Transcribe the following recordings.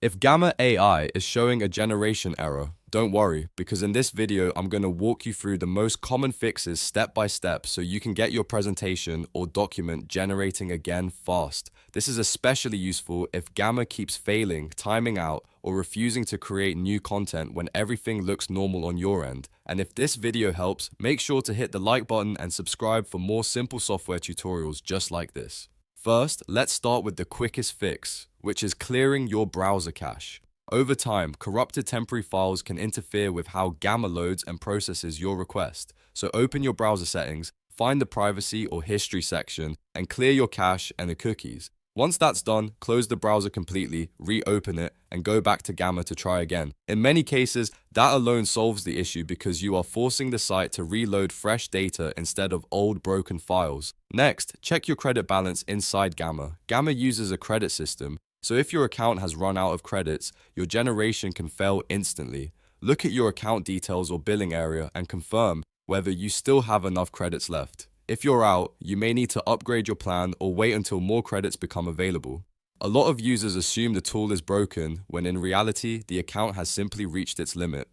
If Gamma AI is showing a generation error, don't worry, because in this video, I'm going to walk you through the most common fixes step by step so you can get your presentation or document generating again fast. This is especially useful if Gamma keeps failing, timing out, or refusing to create new content when everything looks normal on your end. And if this video helps, make sure to hit the like button and subscribe for more simple software tutorials just like this. First, let's start with the quickest fix, which is clearing your browser cache. Over time, corrupted temporary files can interfere with how Gamma loads and processes your request. So open your browser settings, find the privacy or history section, and clear your cache and the cookies. Once that's done, close the browser completely, reopen it, and go back to Gamma to try again. In many cases, that alone solves the issue because you are forcing the site to reload fresh data instead of old broken files. Next, check your credit balance inside Gamma. Gamma uses a credit system, so if your account has run out of credits, your generation can fail instantly. Look at your account details or billing area and confirm whether you still have enough credits left. If you're out, you may need to upgrade your plan or wait until more credits become available. A lot of users assume the tool is broken, when in reality, the account has simply reached its limit.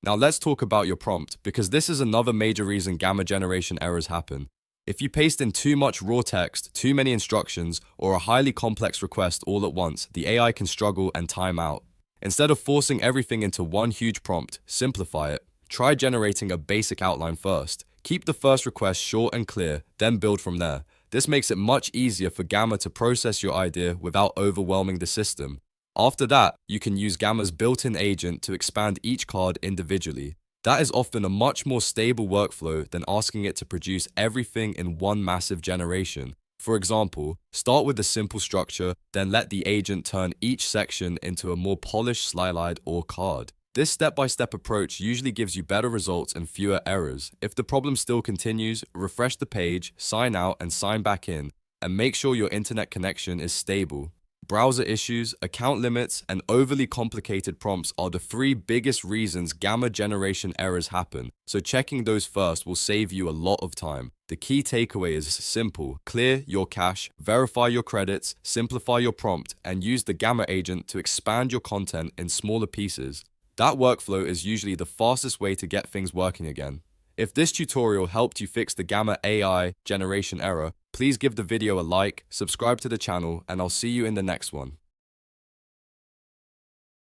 Now let's talk about your prompt, because this is another major reason Gamma generation errors happen. If you paste in too much raw text, too many instructions, or a highly complex request all at once, the AI can struggle and time out. Instead of forcing everything into one huge prompt, simplify it. Try generating a basic outline first. Keep the first request short and clear, then build from there. This makes it much easier for Gamma to process your idea without overwhelming the system. After that, you can use Gamma's built-in agent to expand each card individually. That is often a much more stable workflow than asking it to produce everything in one massive generation. For example, start with a simple structure, then let the agent turn each section into a more polished slide or card. This step-by-step approach usually gives you better results and fewer errors. If the problem still continues, refresh the page, sign out and sign back in, and make sure your internet connection is stable. Browser issues, account limits, and overly complicated prompts are the three biggest reasons Gamma generation errors happen, so checking those first will save you a lot of time. The key takeaway is simple: clear your cache, verify your credits, simplify your prompt, and use the Gamma agent to expand your content in smaller pieces. That workflow is usually the fastest way to get things working again. If this tutorial helped you fix the Gamma AI generation error, please give the video a like, subscribe to the channel, and I'll see you in the next one.